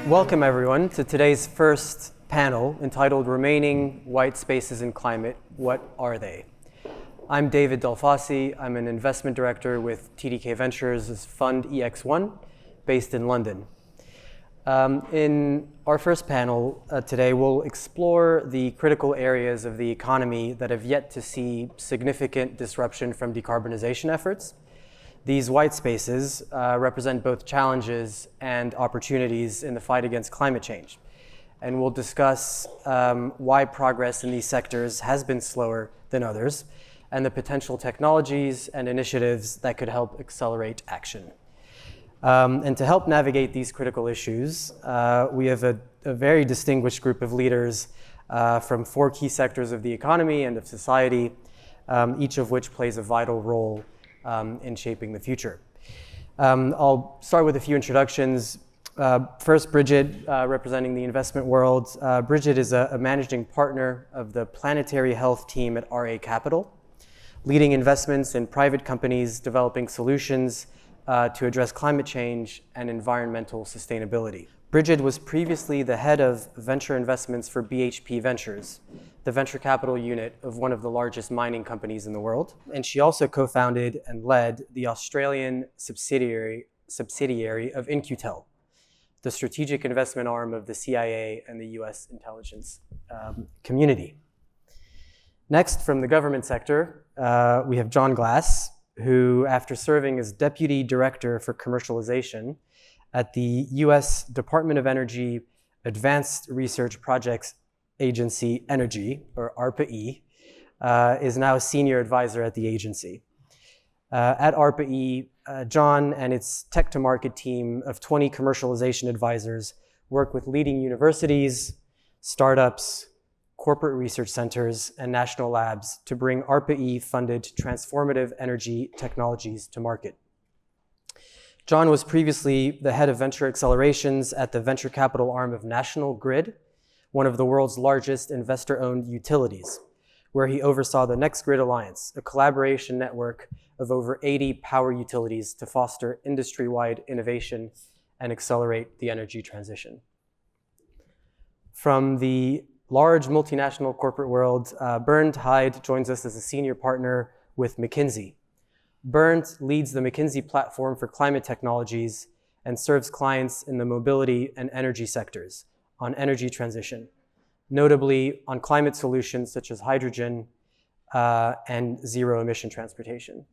Welcome everyone to today's first panel entitled Remaining White Spaces in Climate, What Are They? I'm David Delfassy. I'm an investment director with TDK Ventures' fund EX1 based in London. In our first panel today, we'll explore the critical areas of the economy that have yet to see significant disruption from decarbonization efforts. These white spaces represent both challenges and opportunities in the fight against climate change. And we'll discuss why progress in these sectors has been slower than others, and the potential technologies and initiatives that could help accelerate action. And to help navigate these critical issues, we have a very distinguished group of leaders from 4 key sectors of the economy and of society, each of which plays a vital role in shaping the future. I'll start with a few introductions. First, Brigid, representing the investment world. Brigid is a managing partner of the Planetary Health team at RA Capital, leading investments in private companies developing solutions to address climate change and environmental sustainability. Brigid was previously the head of venture investments for BHP Ventures, the venture capital unit of one of the largest mining companies in the world. And she also co-founded and led the Australian subsidiary of In-Q-Tel, the strategic investment arm of the CIA and the US intelligence community. Next, from the government sector, we have Jon Glass, who, after serving as Deputy Director for Commercialization at the US Department of Energy Advanced Research Projects Agency Energy, or ARPA-E, is now a Senior Advisor at the agency. At ARPA-E, Jon and its tech-to-market team of 20 commercialization advisors work with leading universities, startups, corporate research centers, and national labs to bring ARPA-E-funded transformative energy technologies to market. Jon was previously the head of venture accelerations at the venture capital arm of National Grid, one of the world's largest investor-owned utilities, where he oversaw the Next Grid Alliance, a collaboration network of over 80 power utilities to foster industry-wide innovation and accelerate the energy transition. From the large multinational corporate world, Bernd Heid joins us as a senior partner with McKinsey. Bernd leads the McKinsey platform for climate technologies and serves clients in the mobility and energy sectors on energy transition, notably on climate solutions such as hydrogen and zero-emission transportation.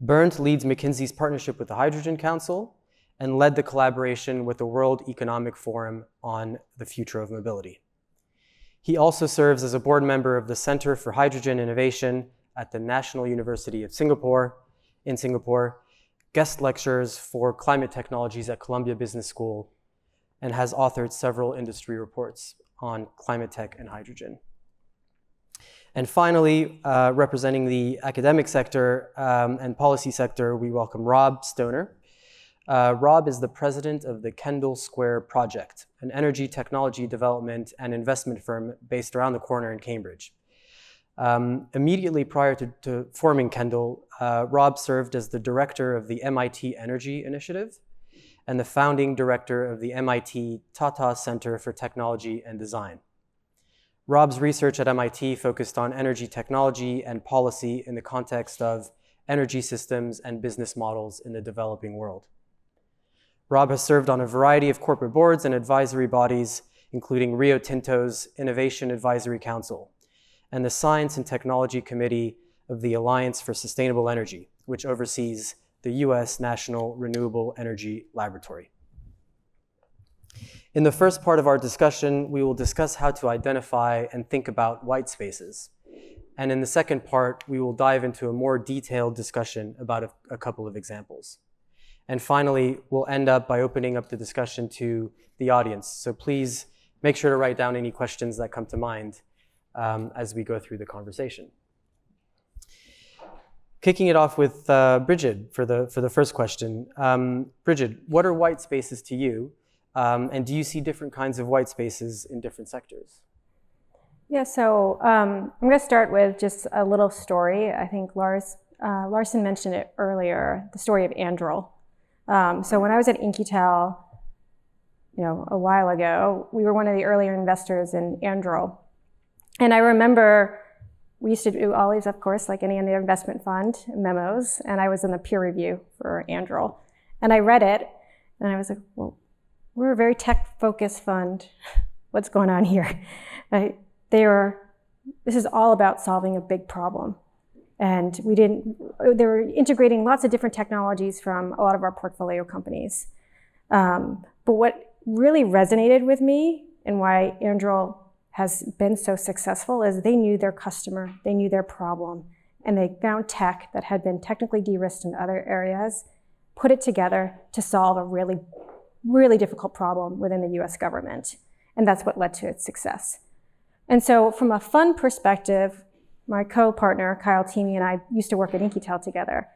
Bernd leads McKinsey's partnership with the Hydrogen Council and led the collaboration with the World Economic Forum on the future of mobility. He also serves as a board member of the Center for Hydrogen Innovation at the National University of Singapore, guest lectures for climate technologies at Columbia Business School, and has authored several industry reports on climate tech and hydrogen. And finally, representing the academic sector and policy sector, we welcome Rob Stoner. Rob is the president of the Kendall Square Project, an energy technology development and investment firm based around the corner in Cambridge. Immediately prior to forming Kendall, Rob served as the director of the MIT Energy Initiative and the founding director of the MIT Tata Center for Technology and Design. Rob's research at MIT focused on energy technology and policy in the context of energy systems and business models in the developing world. Rob has served on a variety of corporate boards and advisory bodies, including Rio Tinto's Innovation Advisory Council and the Science and Technology Committee of the Alliance for Sustainable Energy, which oversees the US National Renewable Energy Laboratory. In the first part of our discussion, we will discuss how to identify and think about white spaces. And in the second part, we will dive into a more detailed discussion about a couple of examples. And finally, we'll end up by opening up the discussion to the audience. So please make sure to write down any questions that come to mind as we go through the conversation. Kicking it off with Brigid for the first question. Brigid, what are white spaces to you? And do you see different kinds of white spaces in different sectors? Yeah, so I'm going to start with just a little story. I think Larson mentioned it earlier, the story of Anduril. So when I was at In-Q-Tel, a while ago, we were one of the earlier investors in Anduril. And I remember we used to do always, of course, like any other investment fund, memos, and I was in the peer review for Anduril. And I read it, and I was like, well, we're a very tech-focused fund. What's going on here? Right? This is all about solving a big problem. And they were integrating lots of different technologies from a lot of our portfolio companies. But what really resonated with me and why Anduril has been so successful is they knew their customer, they knew their problem, and they found tech that had been technically de-risked in other areas, put it together to solve a really, really difficult problem within the US government. And that's what led to its success. And so from a fund perspective, my co-partner, Kyle Teamy, and I used to work at InkyTel together.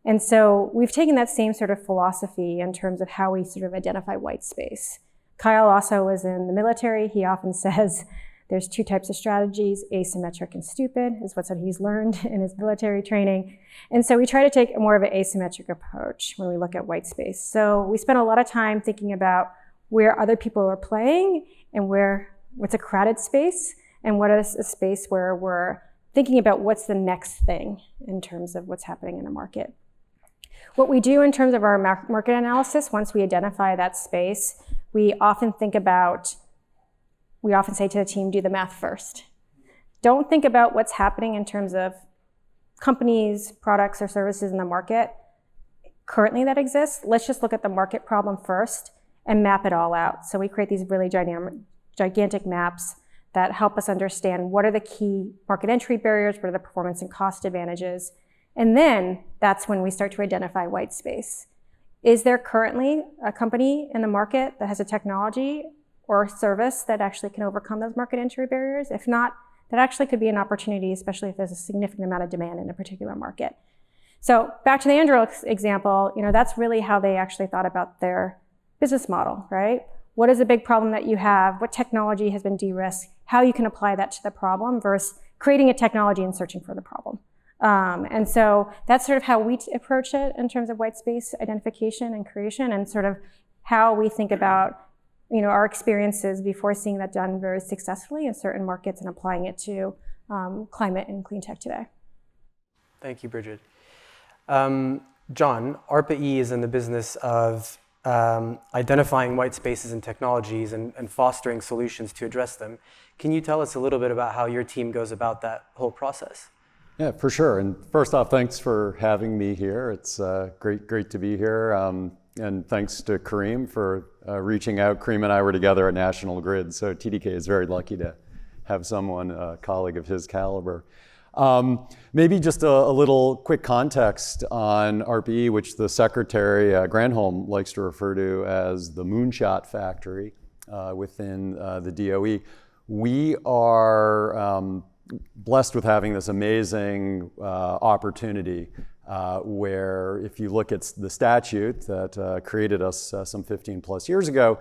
And so we've taken that same sort of philosophy in terms of how we sort of identify white space. Kyle also was in the military. He often says there's two types of strategies, asymmetric and stupid, is what he's learned in his military training. And so we try to take more of an asymmetric approach when we look at white space. So we spend a lot of time thinking about where other people are playing and what's a crowded space and what is a space where we're thinking about what's the next thing in terms of what's happening in the market. What we do in terms of our market analysis, once we identify that space, we often say to the team, do the math first. Don't think about what's happening in terms of companies, products, or services in the market currently that exists. Let's just look at the market problem first and map it all out. So we create these really gigantic maps that help us understand what are the key market entry barriers, what are the performance and cost advantages. And then that's when we start to identify white space. Is there currently a company in the market that has a technology or service that actually can overcome those market entry barriers? If not, that actually could be an opportunity, especially if there's a significant amount of demand in a particular market. So back to the Anduril example, that's really how they actually thought about their business model, right? What is a big problem that you have? What technology has been de-risked? How you can apply that to the problem versus creating a technology and searching for the problem. And so that's sort of how we approach it in terms of white space identification and creation, and sort of how we think about our experiences before seeing that done very successfully in certain markets and applying it to climate and clean tech today. Thank you, Brigid. Jon, ARPA-E is in the business of identifying white spaces and technologies and fostering solutions to address them. Can you tell us a little bit about how your team goes about that whole process? Yeah, for sure. And first off, thanks for having me here. It's great to be here. And thanks to Kareem for reaching out. Kareem and I were together at National Grid, so TDK is very lucky to have someone, a colleague of his caliber. Maybe just a little quick context on ARPA-E, which the Secretary Granholm likes to refer to as the moonshot factory within the DOE. We are blessed with having this amazing opportunity where if you look at the statute that created us some 15 plus years ago,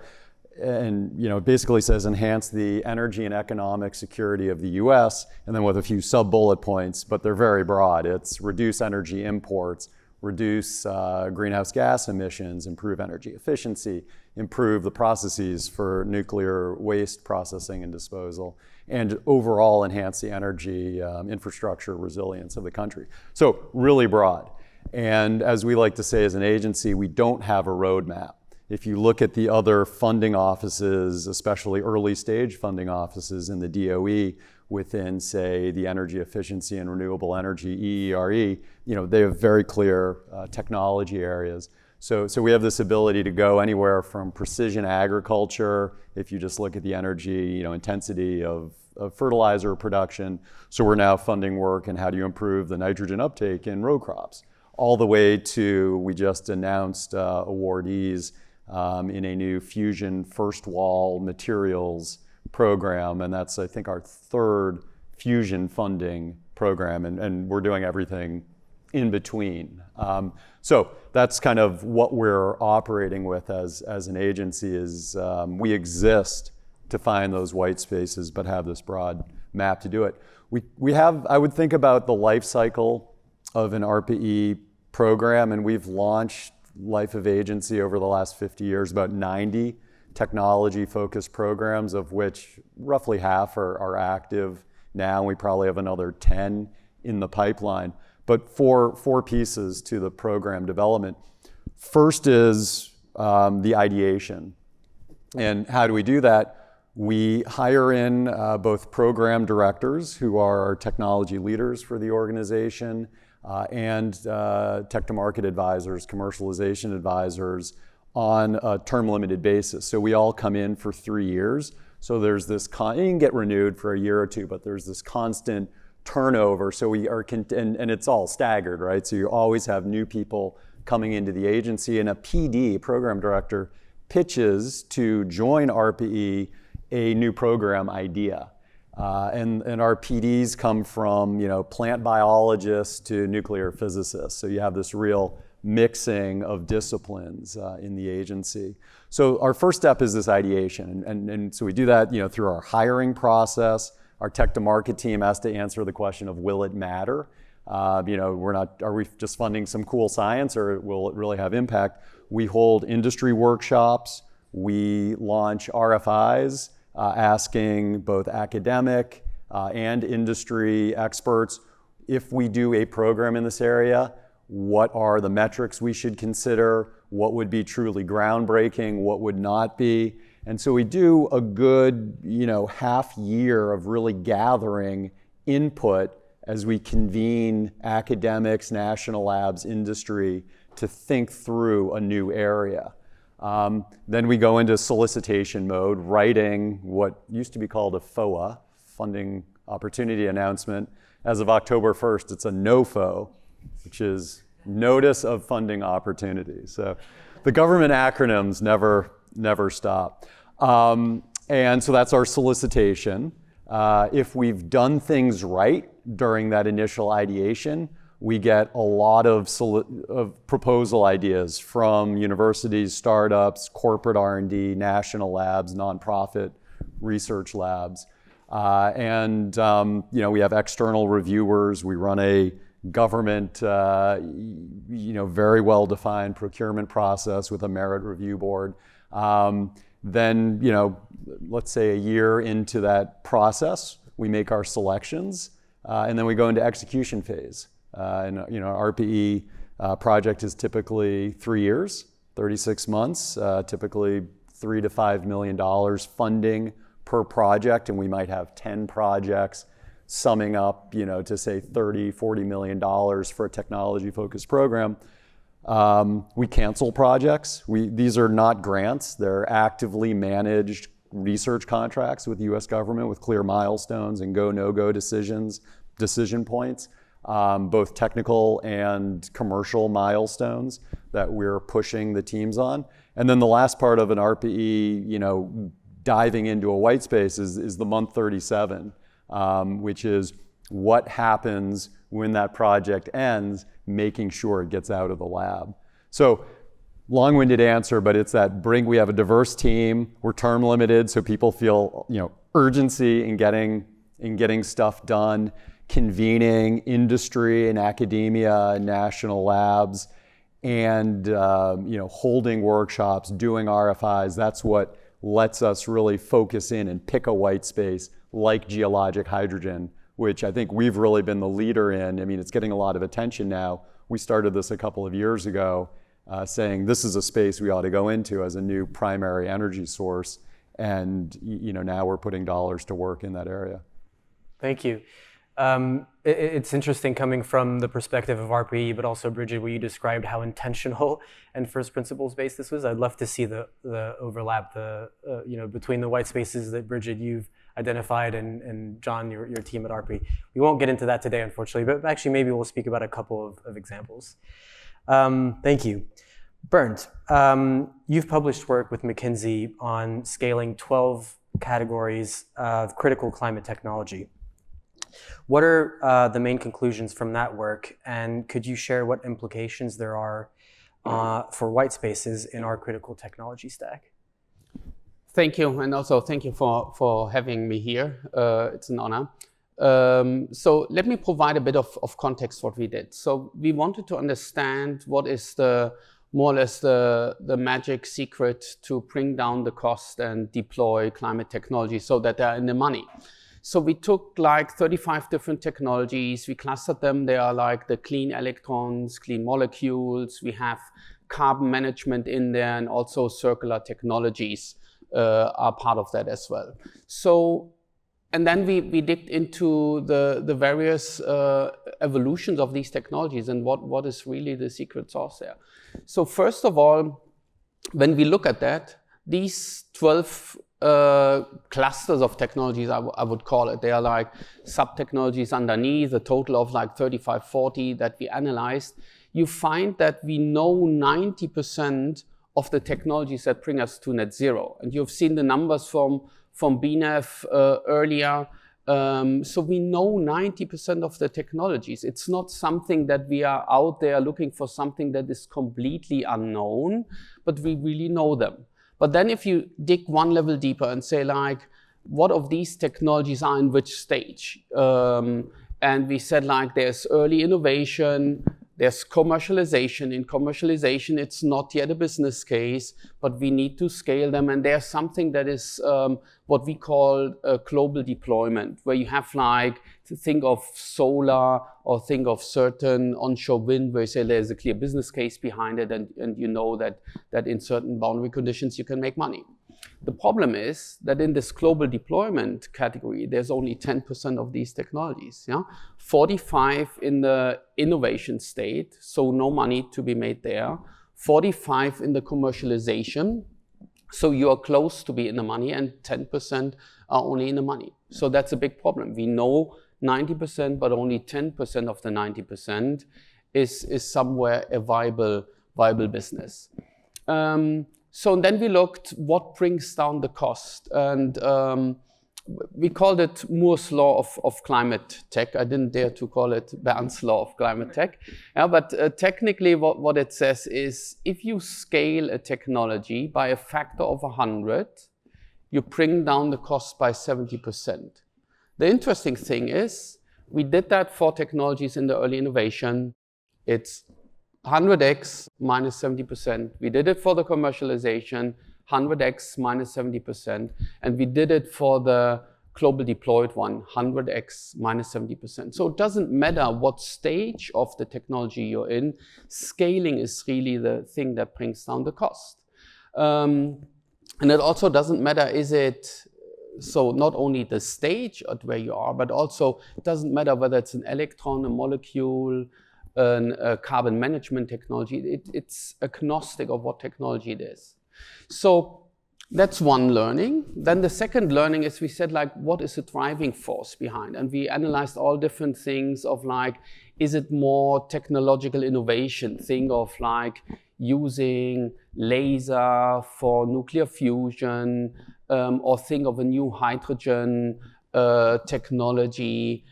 and it basically says enhance the energy and economic security of the US, and then with a few sub-bullet points, but they're very broad. It's reduce energy imports, reduce greenhouse gas emissions, improve energy efficiency, improve the processes for nuclear waste processing and disposal, and overall enhance the energy infrastructure resilience of the country. So really broad. And as we like to say as an agency, we don't have a roadmap. If you look at the other funding offices, especially early stage funding offices in the DOE within, say, the energy efficiency and renewable energy, EERE, they have very clear technology areas. So we have this ability to go anywhere from precision agriculture, if you just look at the energy intensity of fertilizer production. So we're now funding work in how do you improve the nitrogen uptake in row crops, all the way to, we just announced awardees in a new fusion first wall materials program, and that's I think our third fusion funding program, and we're doing everything in between. So that's kind of what we're operating with as an agency is we exist to find those white spaces, but have this broad map to do it. We have, I would think about the life cycle of an ARPA-E program, and we've launched life of agency over the last 50 years, about 90 technology-focused programs, of which roughly half are active now. We probably have another 10 in the pipeline. But four pieces to the program development. First is the ideation. And how do we do that? We hire in both program directors, who are our technology leaders for the organization, and tech-to-market advisors, commercialization advisors, on a term-limited basis. So we all come in for 3 years. So there's this, you can get renewed for a year or two, but there's this constant turnover. So we are, and it's all staggered, right? So you always have new people coming into the agency, and a PD, program director, pitches to join ARPA-E a new program idea. And our PDs come from, plant biologists to nuclear physicists. So you have this real mixing of disciplines in the agency. So our first step is this ideation. And so we do that, through our hiring process. Our tech-to-market team has to answer the question of, will it matter? Are we just funding some cool science, or will it really have impact? We hold industry workshops. We launch RFIs, asking both academic and industry experts, if we do a program in this area, what are the metrics we should consider? What would be truly groundbreaking? What would not be? And so we do a good, half year of really gathering input as we convene academics, national labs, industry, to think through a new area. Then we go into solicitation mode, writing what used to be called a FOA, Funding Opportunity Announcement. As of October 1st, it's a NOFO, which is Notice of Funding Opportunity. So the government acronyms never stop. And so that's our solicitation. If we've done things right during that initial ideation, we get a lot of proposal ideas from universities, startups, corporate R&D, national labs, nonprofit research labs. And we have external reviewers. We run a government, very well-defined procurement process with a merit review board. Then, let's say a year into that process, we make our selections, and then we go into execution phase. ARPA-E project is typically 3 years, 36 months, typically $3 to $5 million funding per project, and we might have 10 projects summing up, to say $30, $40 million for a technology-focused program. We cancel projects. These are not grants. They're actively managed research contracts with the US government with clear milestones and go, no-go decision points, both technical and commercial milestones that we're pushing the teams on. And then the last part of an ARPA-E, diving into a white space is the month 37, which is what happens when that project ends, making sure it gets out of the lab. So long-winded answer, but it's that we have a diverse team. We're term limited, so people feel urgency in getting stuff done, convening industry and academia and national labs, and holding workshops, doing RFIs. That's what lets us really focus in and pick a white space like geologic hydrogen, which I think we've really been the leader in. I mean, it's getting a lot of attention now. We started this a couple of years ago, saying this is a space we ought to go into as a new primary energy source. And now we're putting dollars to work in that area. Thank you. It's interesting coming from the perspective of ARPA-E, but also Brigid, where you described how intentional and first principles based this was. I'd love to see the overlap, between the white spaces that Brigid you've identified and Jon, your team at ARPA-E. We won't get into that today, unfortunately, but actually maybe we'll speak about a couple of examples. Thank you. Bernd, you've published work with McKinsey on scaling 12 categories of critical climate technology. What are the main conclusions from that work, and could you share what implications there are for white spaces in our critical technology stack? Thank you, and also thank you for having me here. It's an honor. So let me provide a bit of context what we did. So we wanted to understand what is the more or less the magic secret to bring down the cost and deploy climate technology so that they're in the money. So we took like 35 different technologies, we clustered them. They are like the clean electrons, clean molecules, we have carbon management in there, and also circular technologies are part of that as well. So, and then we digged into the various evolutions of these technologies and what is really the secret sauce there. So first of all, when we look at that, these 12 clusters of technologies, I would call it, they are like sub-technologies underneath, a total of like 35, 40 that we analyzed. You find that we know 90% of the technologies that bring us to net zero. And you've seen the numbers from BNEF earlier. So we know 90% of the technologies. It's not something that we are out there looking for something that is completely unknown, but we really know them. But then if you dig one level deeper and say like, what of these technologies are in which stage? And we said like, there's early innovation, there's commercialization. In commercialization, it's not yet a business case, but we need to scale them. And there's something that is what we call a global deployment, where you have like to think of solar or think of certain onshore wind, where you say there's a clear business case behind it, and you know that in certain boundary conditions you can make money. The problem is that in this global deployment category, there's only 10% of these technologies. 45 in the innovation state, so no money to be made there. 45 in the commercialization, so you are close to be in the money, and 10% are only in the money. So that's a big problem. We know 90%, but only 10% of the 90% is somewhere a viable business. So then we looked what brings down the cost, and we called it Moore's law of climate tech. I didn't dare to call it Bernd's law of climate tech. But technically what it says is if you scale a technology by a factor of 100, you bring down the cost by 70%. The interesting thing is we did that for technologies in the early innovation. It's 100x minus 70%. We did it for the commercialization, 100x minus 70%. And we did it for the global deployed one, 100x minus 70%. So it doesn't matter what stage of the technology you're in, scaling is really the thing that brings down the cost. And it also doesn't matter, is it, so not only the stage at where you are, but also it doesn't matter whether it's an electron, a molecule, a carbon management technology. It's agnostic of what technology it is. So that's one learning. Then the second learning is we said like, what is the driving force behind? And we analyzed all different things of like, is it more technological innovation? Think of like using laser for nuclear fusion, or think of a new hydrogen technology.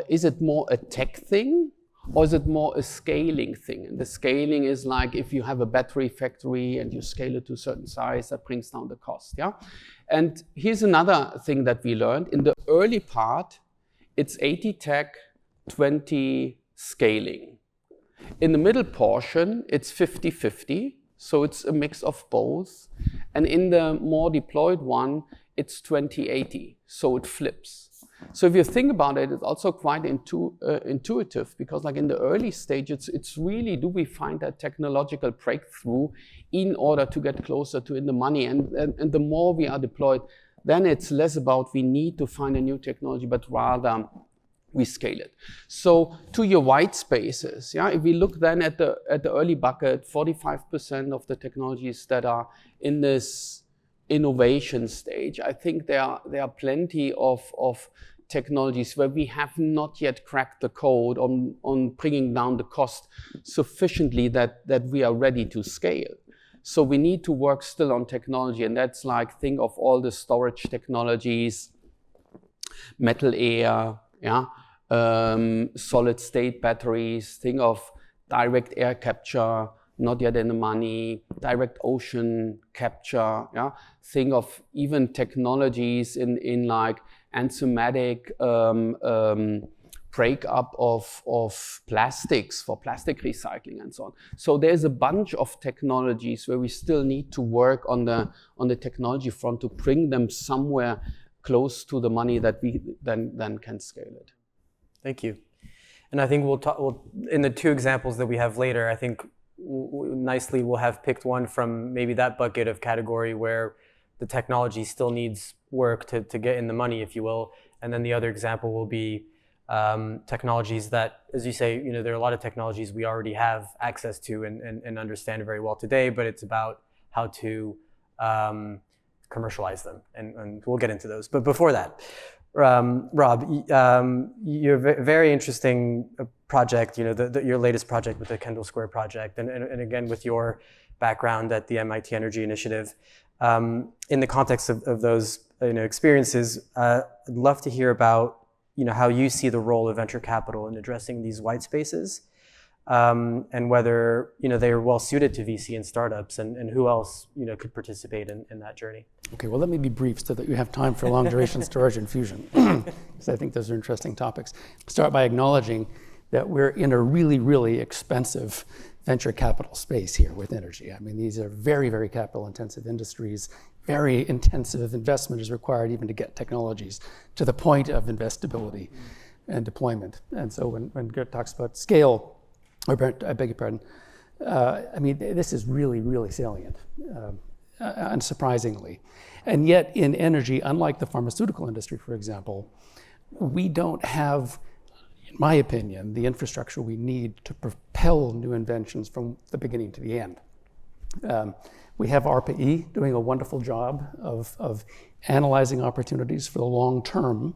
Is it more a tech thing? Or is it more a scaling thing? And the scaling is like if you have a battery factory and you scale it to a certain size, that brings down the cost. And here's another thing that we learned. In the early part, it's 80 tech, 20 scaling. In the middle portion, it's 50-50. So it's a mix of both. And in the more deployed one, it's 20-80. So it flips. So if you think about it, it's also quite intuitive, because like in the early stage, it's really, do we find that technological breakthrough in order to get closer to in the money? And the more we are deployed, then it's less about we need to find a new technology, but rather we scale it. So to your white spaces, if we look then at the early bucket, 45% of the technologies that are in this innovation stage, I think there are plenty of technologies where we have not yet cracked the code on bringing down the cost sufficiently that we are ready to scale. So we need to work still on technology, and that's like, think of all the storage technologies, metal air, solid state batteries, think of direct air capture, not yet in the money, direct ocean capture, think of even technologies in like enzymatic breakup of plastics for plastic recycling and so on. So there's a bunch of technologies where we still need to work on the technology front to bring them somewhere close to the money that we then can scale it. Thank you. And I think we'll in the two examples that we have later, I think nicely we'll have picked one from maybe that bucket of category where the technology still needs work to get in the money, if you will. And then the other example will be technologies that, as you say, there are a lot of technologies we already have access to and understand very well today, but it's about how to commercialize them. And we'll get into those. But before that, Rob, your very interesting project, your latest project with the Kendall Square Project, and again, with your background at the MIT Energy Initiative, in the context of those experiences, I'd love to hear about how you see the role of venture capital in addressing these white spaces, and whether they are well suited to VC and startups, and who else could participate in that journey. Okay, well, let me be brief so that you have time for long duration storage and fusion, because I think those are interesting topics. Start by acknowledging that we're in a really, really expensive venture capital space here with energy. I mean, these are very, very capital intensive industries. Very intensive investment is required even to get technologies to the point of investability and deployment. And so when Gert talks about scale, or Bernd, I beg your pardon, I mean, this is really, really salient, unsurprisingly. And yet in energy, unlike the pharmaceutical industry, for example, we don't have, in my opinion, the infrastructure we need to propel new inventions from the beginning to the end. We have ARPA-E doing a wonderful job of analyzing opportunities for the long term,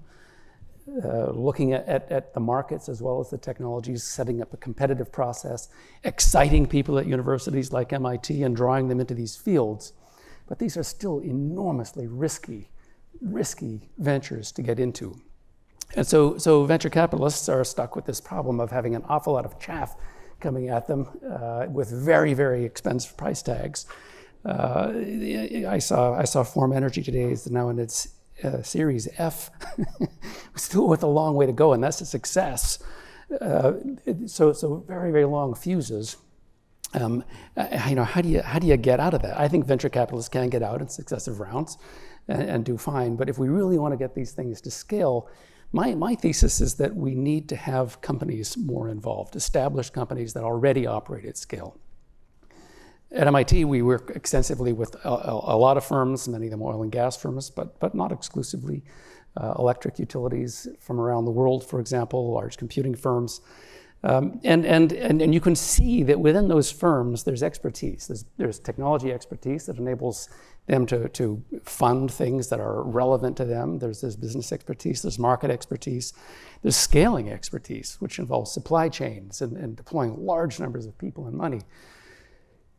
looking at the markets as well as the technologies, setting up a competitive process, exciting people at universities like MIT and drawing them into these fields. But these are still enormously risky ventures to get into. And so venture capitalists are stuck with this problem of having an awful lot of chaff coming at them with very, very expensive price tags. I saw Form Energy today is now in its Series F, still with a long way to go, and that's a success. So very, very long fuses. How do you get out of that? I think venture capitalists can get out in successive rounds and do fine. But if we really want to get these things to scale, my thesis is that we need to have companies more involved, established companies that already operate at scale. At MIT, we work extensively with a lot of firms, many of them oil and gas firms, but not exclusively. Electric utilities from around the world, for example, large computing firms. And you can see that within those firms, there's expertise. There's technology expertise that enables them to fund things that are relevant to them. There's business expertise, there's market expertise, there's scaling expertise, which involves supply chains and deploying large numbers of people and money.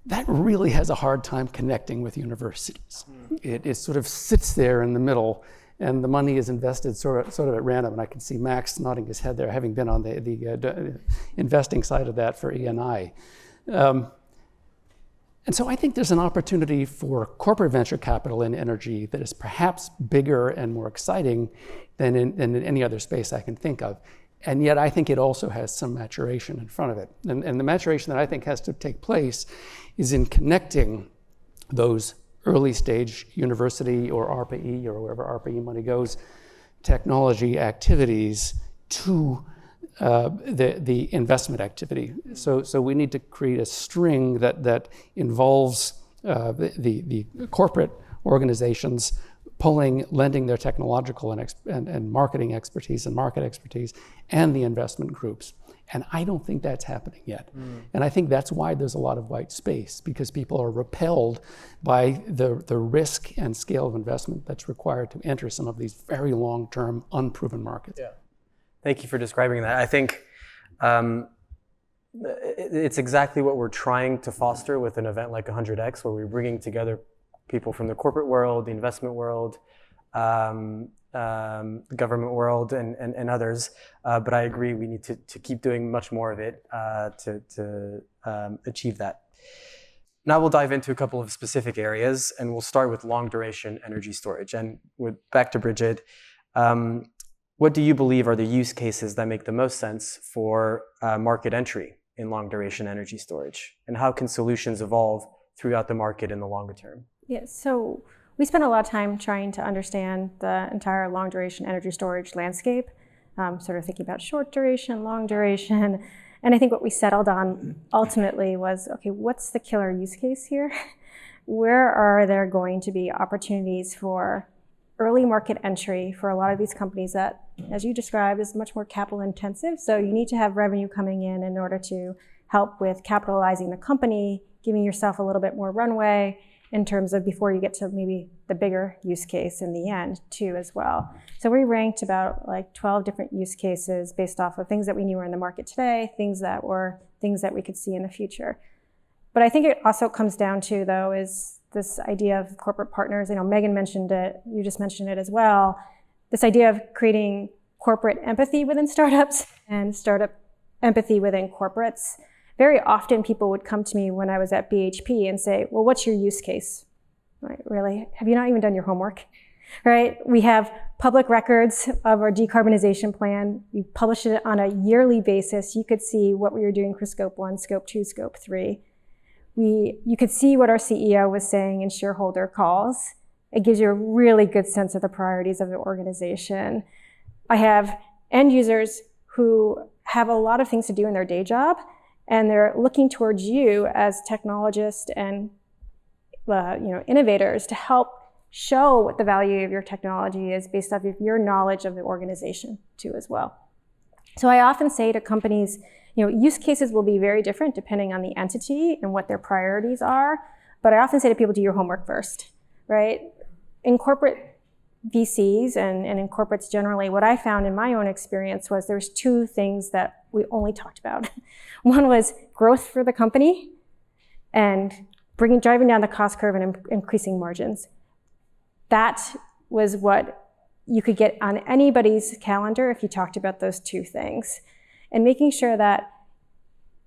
That really has a hard time connecting with universities. It sort of sits there in the middle, and the money is invested sort of at random. And I can see Max nodding his head there, having been on the investing side of that for E&I. And so I think there's an opportunity for corporate venture capital in energy that is perhaps bigger and more exciting than in any other space I can think of. And yet I think it also has some maturation in front of it. And the maturation that I think has to take place is in connecting those early stage university or ARPA-E or wherever ARPA-E money goes, technology activities to the investment activity. So we need to create a string that involves the corporate organizations lending their technological and marketing expertise and market expertise, and the investment groups. And I don't think that's happening yet. And I think that's why there's a lot of white space, because people are repelled by the risk and scale of investment that's required to enter some of these very long-term, unproven markets. Yeah. Thank you for describing that. I think it's exactly what we're trying to foster with an event like 100X, where we're bringing together people from the corporate world, the investment world, the government world, and others. But I agree, we need to keep doing much more of it to achieve that. Now we'll dive into a couple of specific areas, and we'll start with long duration energy storage. And back to Brigid. What do you believe are the use cases that make the most sense for market entry in long-duration energy storage? And how can solutions evolve throughout the market in the longer term? Yeah, so we spent a lot of time trying to understand the entire long-duration energy storage landscape, sort of thinking about short duration, long duration. And I think what we settled on ultimately was, okay, what's the killer use case here? Where are there going to be opportunities for early market entry for a lot of these companies that, as you described, is much more capital intensive? So you need to have revenue coming in order to help with capitalizing the company, giving yourself a little bit more runway in terms of before you get to maybe the bigger use case in the end too as well. So we ranked about like 12 different use cases based off of things that we knew were in the market today, things that we could see in the future. But I think it also comes down to, though, is this idea of corporate partners. You know, Megan mentioned it, you just mentioned it as well. This idea of creating corporate empathy within startups and startup empathy within corporates. Very often people would come to me when I was at BHP and say, well, what's your use case? Like, really? Have you not even done your homework? Right? We have public records of our decarbonization plan. We publish it on a yearly basis. You could see what we were doing for Scope 1, Scope 2, Scope 3. You could see what our CEO was saying in shareholder calls. It gives you a really good sense of the priorities of the organization. I have end users who have a lot of things to do in their day job, and they're looking towards you as technologists and innovators to help show what the value of your technology is based off of your knowledge of the organization too as well. So I often say to companies, use cases will be very different depending on the entity and what their priorities are. But I often say to people, do your homework first, right? In corporate VCs and in corporates generally, what I found in my own experience was there's two things that we only talked about. One was growth for the company and driving down the cost curve and increasing margins. That was what you could get on anybody's calendar if you talked about those two things. And making sure that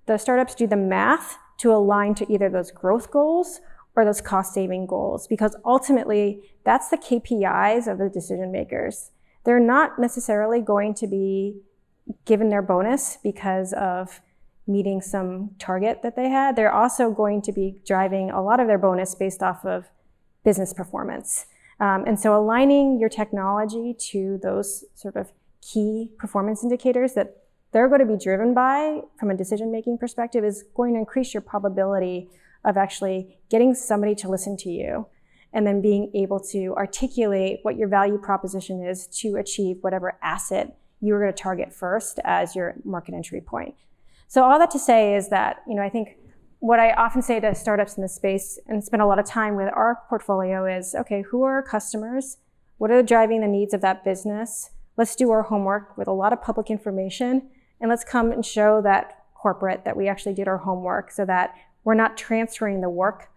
the startups do the math to align to either those growth goals or those cost-saving goals, because ultimately that's the KPIs of the decision makers. They're not necessarily going to be given their bonus because of meeting some target that they had. They're also going to be driving a lot of their bonus based off of business performance. And so aligning your technology to those sort of key performance indicators that they're going to be driven by from a decision-making perspective is going to increase your probability of actually getting somebody to listen to you and then being able to articulate what your value proposition is to achieve whatever asset you were going to target first as your market entry point. So all that to say is that, I think what I often say to startups in this space and spend a lot of time with our portfolio is, okay, who are our customers? What are driving the needs of that business? Let's do our homework with a lot of public information, and let's come and show that corporate that we actually did our homework so that we're not transferring the work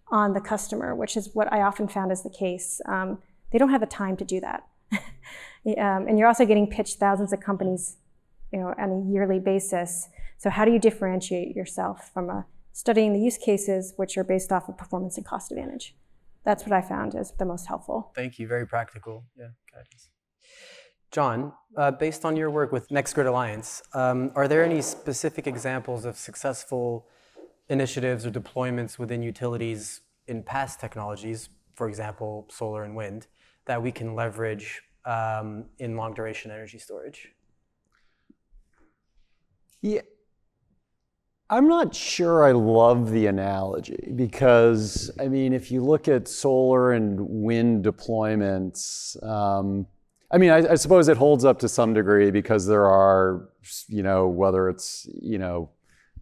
on the customer, which is what I often found is the case. They don't have the time to do that. And you're also getting pitched thousands of companies, on a yearly basis. So how do you differentiate yourself from studying the use cases, which are based off of performance and cost advantage? That's what I found is the most helpful. Thank you. Very practical. Yeah, guidance. Jon, based on your work with NextGrid Alliance, are there any specific examples of successful initiatives or deployments within utilities in past technologies, for example, solar and wind, that we can leverage in long-duration energy storage? Yeah, I'm not sure I love the analogy because, if you look at solar and wind deployments, I suppose it holds up to some degree because there are, whether it's,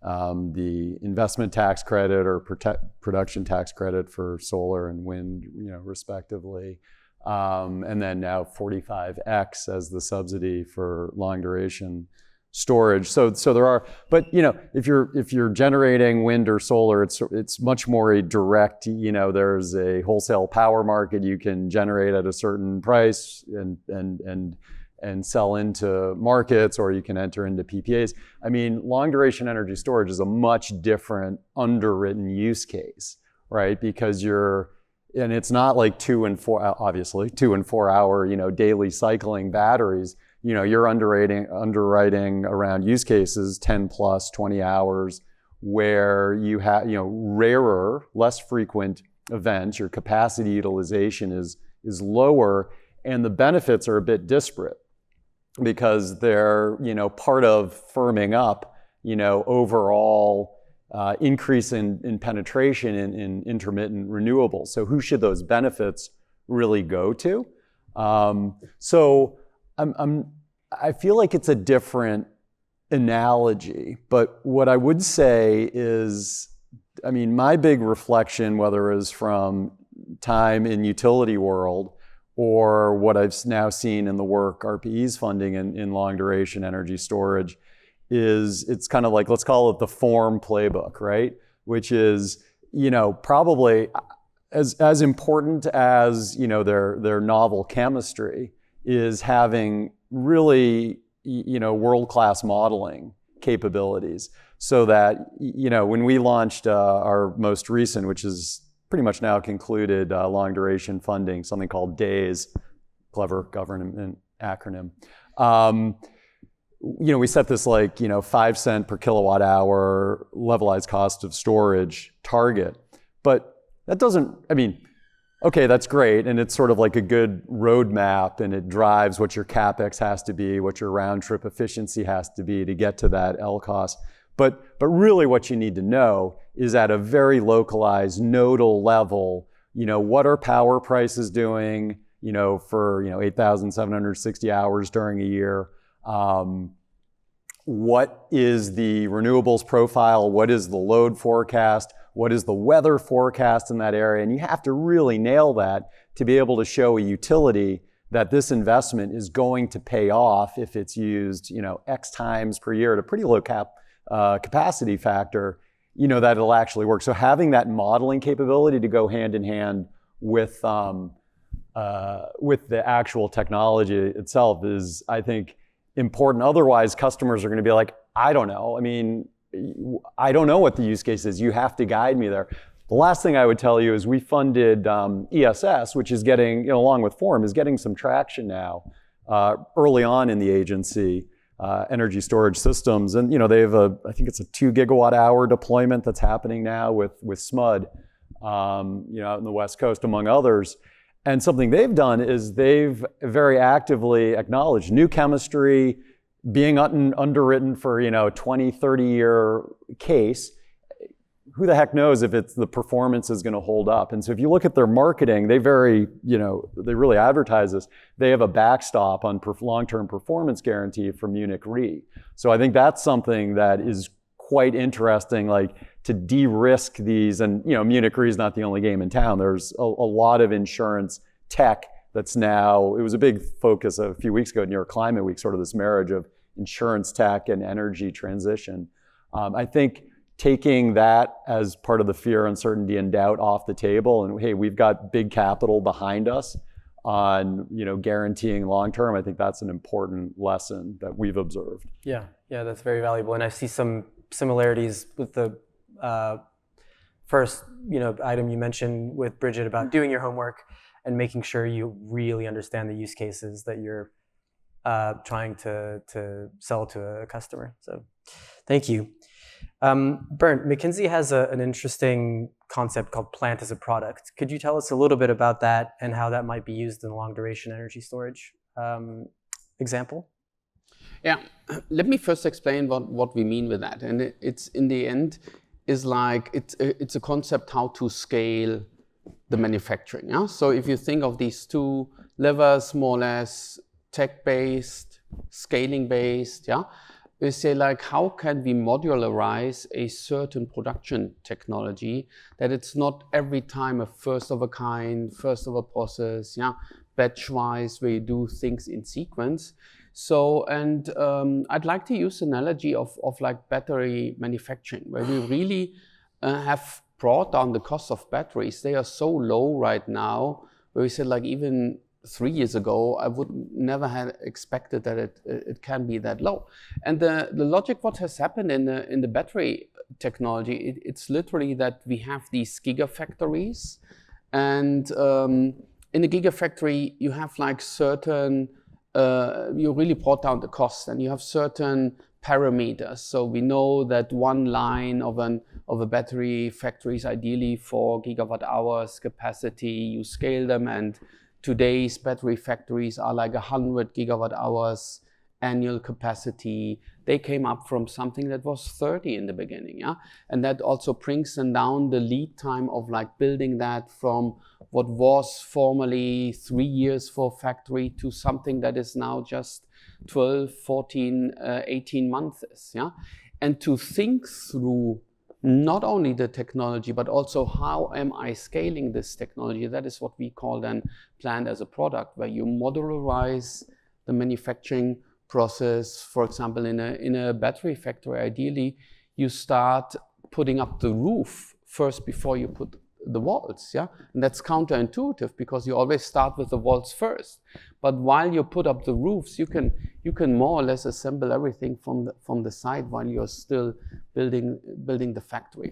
the investment tax credit or production tax credit for solar and wind, respectively. And then now 45X as the subsidy for long duration storage. So there are, but if you're generating wind or solar, it's much more a direct, there's a wholesale power market you can generate at a certain price and sell into markets, or you can enter into PPAs. Long duration energy storage is a much different underwritten use case, right? Because and it's not like 2 and 4 hour, daily cycling batteries. you're underwriting around use cases 10 plus 20 hours where you have, rarer, less frequent events, your capacity utilization is lower, and the benefits are a bit disparate because they're, part of firming up, overall increase in penetration in intermittent renewables. So who should those benefits really go to? So I feel like it's a different analogy, but what I would say is, my big reflection, whether it is from time in utility world or what I've now seen in the work ARPA-E's funding in long duration energy storage, is it's kind of like, let's call it the form playbook, right? Which is, probably as important as, their novel chemistry is having really, world-class modeling capabilities so that, when we launched our most recent, which is pretty much now concluded, long duration funding, something called DAYS, clever government acronym. We set this 5 cent per kilowatt hour levelized cost of storage target, but that doesn't, okay, that's great, and it's sort of like a good roadmap, and it drives what your CapEx has to be, what your round trip efficiency has to be to get to that L cost. But really what you need to know is at a very localized nodal level, what are power prices doing, for 8,760 hours during a year? What is the renewables profile? What is the load forecast? What is the weather forecast in that area? And you have to really nail that to be able to show a utility that this investment is going to pay off if it's used, X times per year at a pretty low capacity factor, that it'll actually work. So having that modeling capability to go hand in hand with the actual technology itself is, I think, important. Otherwise, customers are going to be like, I don't know. I don't know what the use case is. You have to guide me there. The last thing I would tell you is we funded ESS, which is getting, along with Form, is getting some traction now early on in the agency, energy storage systems. And, they have I think it's a 2 gigawatt hour deployment that's happening now with SMUD, out in the West Coast, among others. And something they've done is they've very actively acknowledged new chemistry being underwritten for, 20, 30-year case. Who the heck knows if the performance is going to hold up? And so if you look at their marketing, they really advertise this. They have a backstop on long-term performance guarantee from Munich Re. So I think that's something that is quite interesting, to de-risk these. And, Munich Re is not the only game in town. There's a lot of insurance tech that's now, it was a big focus a few weeks ago at New York Climate Week, sort of this marriage of insurance tech and energy transition. I think taking that as part of the fear, uncertainty, and doubt off the table, and hey, we've got big capital behind us on guaranteeing long term. I think that's an important lesson that we've observed. Yeah, that's very valuable, and I see some similarities with the first item you mentioned with Brigid about doing your homework and making sure you really understand the use cases that you're trying to sell to a customer. So, thank you. Bernd, McKinsey has an interesting concept called plant as a product. Could you tell us a little bit about that and how that might be used in long duration energy storage example? Yeah, let me first explain what we mean with that. And it's in the end is it's a concept how to scale the manufacturing. Yeah? So if you think of these two levers, more or less tech-based, scaling-based, yeah, we say how can we modularize a certain production technology that it's not every time a first of a kind, first of a process, yeah, batch-wise where you do things in sequence. So, and I'd like to use an analogy of battery manufacturing, where we really have brought down the cost of batteries. They are so low right now, where we said even 3 years ago, I would never have expected that it can be that low. And the logic, what has happened in the battery technology, it's literally that we have these gigafactories, and in the gigafactory you have certain you really brought down the cost, and you have certain parameters. So we know that one line of a battery factory is ideally 4 gigawatt hours capacity. You scale them, and today's battery factories are like 100 gigawatt hours annual capacity. They came up from something that was 30 in the beginning, yeah? And that also brings them down the lead time of like building that from what was formerly 3 years for factory to something that is now just 12, 14, 18 months, yeah? And to think through not only the technology, but also how am I scaling this technology? That is what we call then planned as a product, where you modularize the manufacturing process. For example, in a battery factory, ideally, you start putting up the roof first before you put the walls, yeah? And that's counterintuitive because you always start with the walls first. But while you put up the roofs, you can more or less assemble everything from the side while you're still building the factory.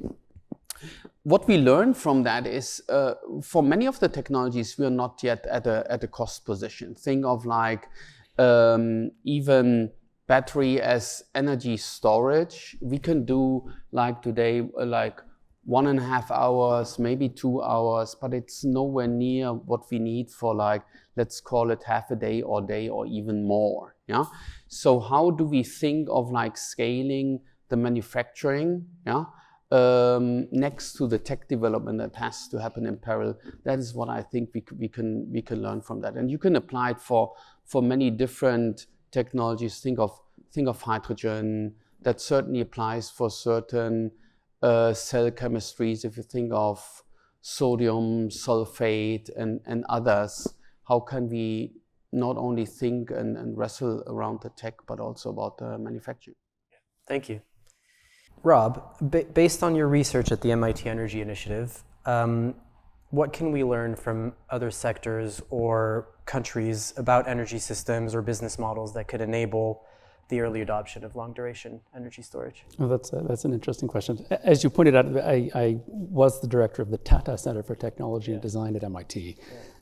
What we learned from that is, for many of the technologies, we are not yet at a cost position. Think of like even battery as energy storage. We can do like today, like 1.5 hours, maybe 2 hours, but it's nowhere near what we need for like, let's call it half a day or even more, yeah? So how do we think of like scaling the manufacturing, yeah? Next to the tech development that has to happen in parallel? That is what I think we can learn from that. And you can apply it for many different technologies. Think of hydrogen. That certainly applies for certain cell chemistries. If you think of sodium sulfate and others, how can we not only think and wrestle around the tech, but also about the manufacturing? Thank you. Rob, based on your research at the MIT Energy Initiative, what can we learn from other sectors or countries about energy systems or business models that could enable the early adoption of long-duration energy storage? Well, that's an interesting question. As you pointed out, I was the director of the Tata Center for Technology and Design at MIT,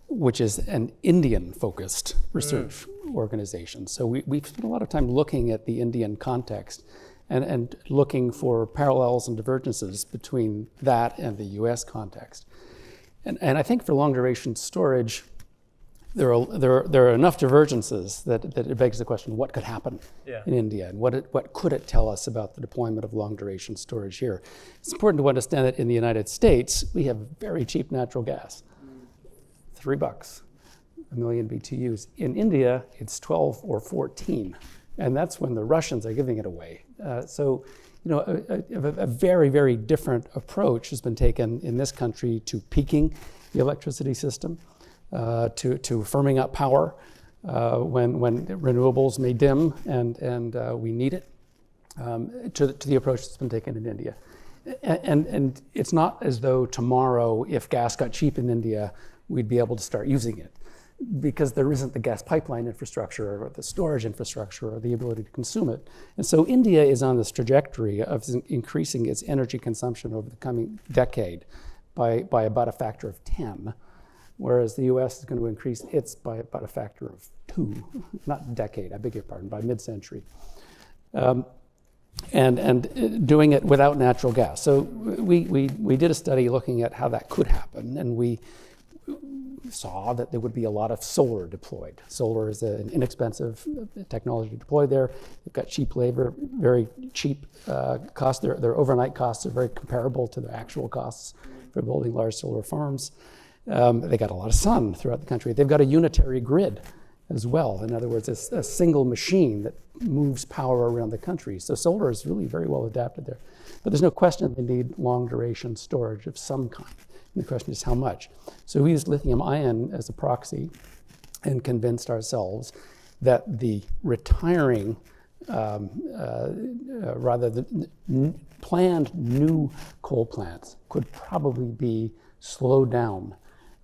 which is an Indian-focused research organization. So we've spent a lot of time looking at the Indian context and looking for parallels and divergences between that and the US context. And I think for long-duration storage, there are enough divergences that it begs the question, what could happen in India, and what could it tell us about the deployment of long-duration storage here? It's important to understand that in the United States, we have very cheap natural gas, $3 a million BTUs. In India, it's 12 or 14, and that's when the Russians are giving it away. So, you know, a very, very different approach has been taken in this country to peaking the electricity system, to firming up power when renewables may dim and we need it, to the approach that's been taken in India. And it's not as though tomorrow, if gas got cheap in India, we'd be able to start using it, because there isn't the gas pipeline infrastructure or the storage infrastructure or the ability to consume it. And so India is on this trajectory of increasing its energy consumption over the coming decade by about a factor of 10, whereas the US is going to increase its by about a factor of 2, not decade, I beg your pardon, by mid-century. And doing it without natural gas. So we did a study looking at how that could happen, and we saw that there would be a lot of solar deployed. Solar is an inexpensive technology to deploy there. They've got cheap labor, very cheap costs. Their overnight costs are very comparable to the actual costs for building large solar farms. They got a lot of sun throughout the country. They've got a unitary grid as well. In other words, it's a single machine that moves power around the country. So solar is really very well adapted there. But there's no question they need long duration storage of some kind. And the question is how much. So we used lithium ion as a proxy and convinced ourselves that the retiring, rather the planned new coal plants could probably be slowed down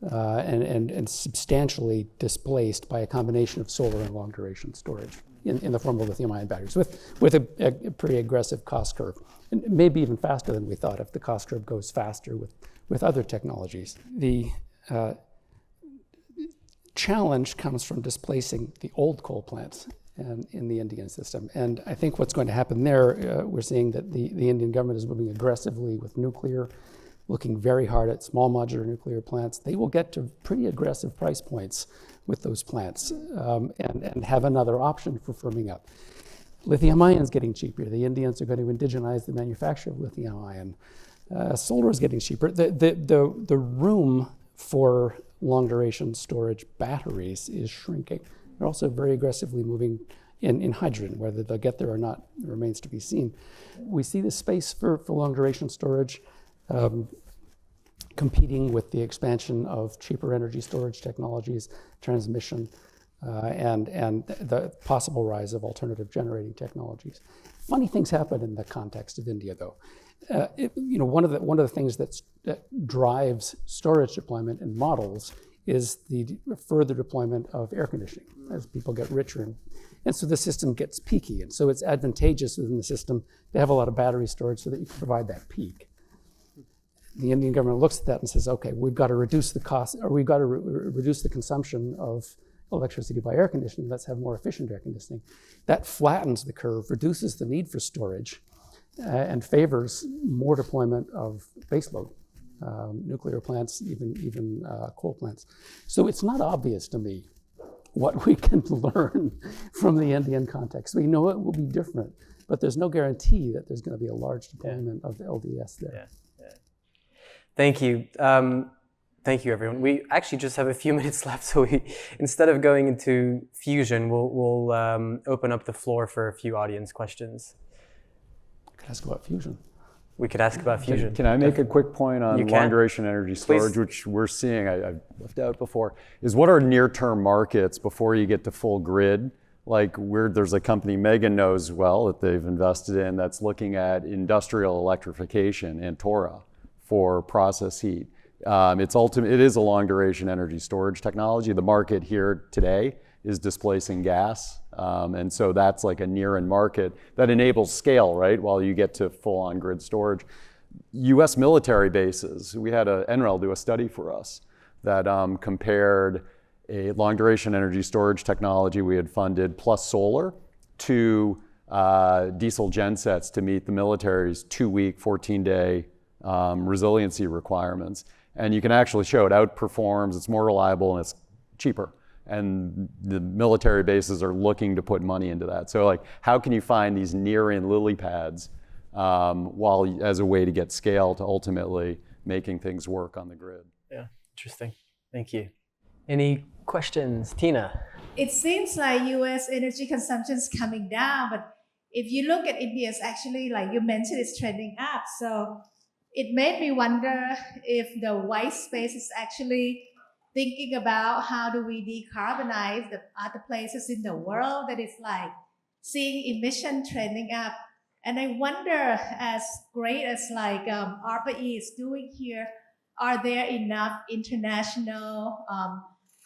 and substantially displaced by a combination of solar and long duration storage in the form of lithium ion batteries with a pretty aggressive cost curve. And maybe even faster than we thought if the cost curve goes faster with other technologies. challenge comes from displacing the old coal plants in the Indian system. And I think what's going to happen there, we're seeing that the Indian government is moving aggressively with nuclear, looking very hard at small modular nuclear plants. They will get to pretty aggressive price points with those plants and have another option for firming up. Lithium ion is getting cheaper. The Indians are going to indigenize the manufacture of lithium ion. Solar is getting cheaper. The room for long duration storage batteries is shrinking. They're also very aggressively moving in hydrogen. Whether they'll get there or not remains to be seen. We see the space for long duration storage competing with the expansion of cheaper energy storage technologies, transmission, and the possible rise of alternative generating technologies. Funny things happen in the context of India, though. One of the things that drives storage deployment in models is the further deployment of air conditioning as people get richer, and so the system gets peaky, and so it's advantageous within the system to have a lot of battery storage so that you can provide that peak. The Indian government looks at that and says, okay, we've got to reduce the cost, or we've got to reduce the consumption of electricity by air conditioning. Let's have more efficient air conditioning. That flattens the curve, reduces the need for storage, and favors more deployment of baseload, nuclear plants, even coal plants. So it's not obvious to me what we can learn from the Indian context. We know it will be different, but there's no guarantee that there's going to be a large deployment of LDS there. Yeah. Thank you. Thank you, everyone. We actually just have a few minutes left, so instead of going into fusion, we'll open up the floor for a few audience questions. I could ask about fusion. We could ask about fusion. Can I make a quick point on long duration energy storage, which we're seeing, I left out before, is what are near-term markets before you get to full grid? Like there's a company Megan knows well that they've invested in that's looking at industrial electrification, Antora, for process heat. It is a long duration energy storage technology. The market here today is displacing gas. And so that's like a near-end market that enables scale, right? While you get to full on grid storage. US military bases, we had NREL do a study for us that compared a long duration energy storage technology we had funded plus solar to diesel gensets to meet the military's 2-week, 14-day resiliency requirements. And you can actually show it outperforms, it's more reliable, and it's cheaper. And the military bases are looking to put money into that. So like, how can you find these near-in lily pads as a way to get scale to ultimately making things work on the grid? Yeah, interesting. Thank you. Any questions? Tina? It seems like US energy consumption is coming down, but if you look at India, it's actually, like you mentioned, it's trending up. So it made me wonder if the white space is actually thinking about how do we decarbonize the other places in the world that is like seeing emission trending up. And I wonder, as great as like ARPA-E is doing here, are there enough international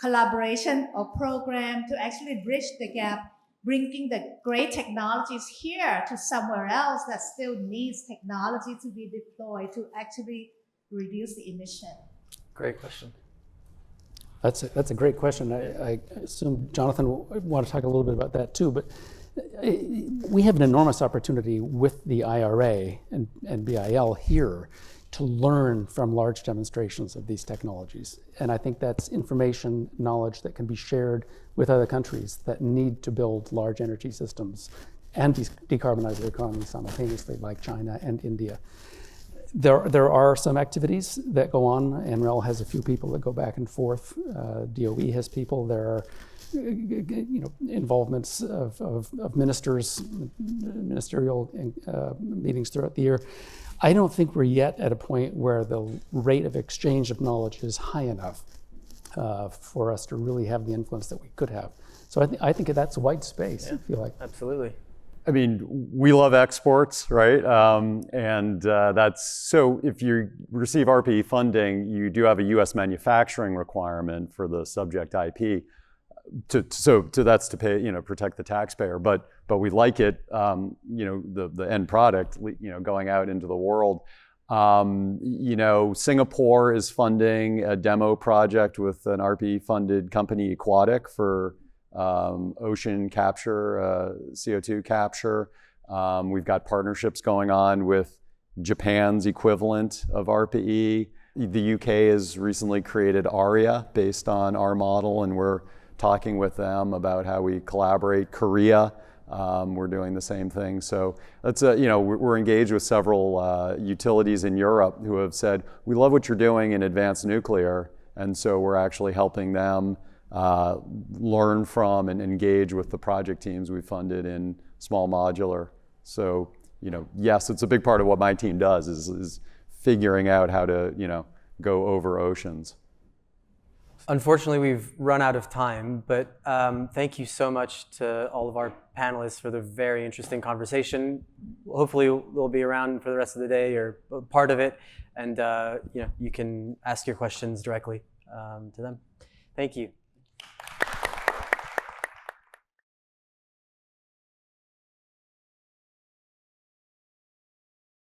collaboration or program to actually bridge the gap, bringing the great technologies here to somewhere else that still needs technology to be deployed to actually reduce the emission? Great question. That's a great question. I assume Jonathan will want to talk a little bit about that too, but we have an enormous opportunity with the IRA and BIL here to learn from large demonstrations of these technologies. And I think that's information, knowledge that can be shared with other countries that need to build large energy systems and decarbonize their economy simultaneously, like China and India. There are some activities that go on. NREL has a few people that go back and forth. DOE has people. There are involvements of ministers, ministerial meetings throughout the year. I don't think we're yet at a point where the rate of exchange of knowledge is high enough for us to really have the influence that we could have. So I think that's white space, I feel like. Absolutely. I mean, we love exports, right? That's so if you receive ARPA-E funding, you do have a US manufacturing requirement for the subject IP. That's to pay, protect the taxpayer. But we like it, the end product, going out into the world. Singapore is funding a demo project with an ARPA-E funded company, Aquatic, for ocean capture, CO2 capture. We've got partnerships going on with Japan's equivalent of ARPA-E. The UK has recently created ARIA based on our model, and we're talking with them about how we collaborate. Korea, we're doing the same thing. So that's we're engaged with several utilities in Europe who have said, we love what you're doing in advanced nuclear, and so we're actually helping them learn from and engage with the project teams we funded in small modular. So yes, it's a big part of what my team does is figuring out how to go over oceans. Unfortunately, we've run out of time, but thank you so much to all of our panelists for the very interesting conversation. Hopefully, we'll be around for the rest of the day or part of it, and you can ask your questions directly to them. Thank you.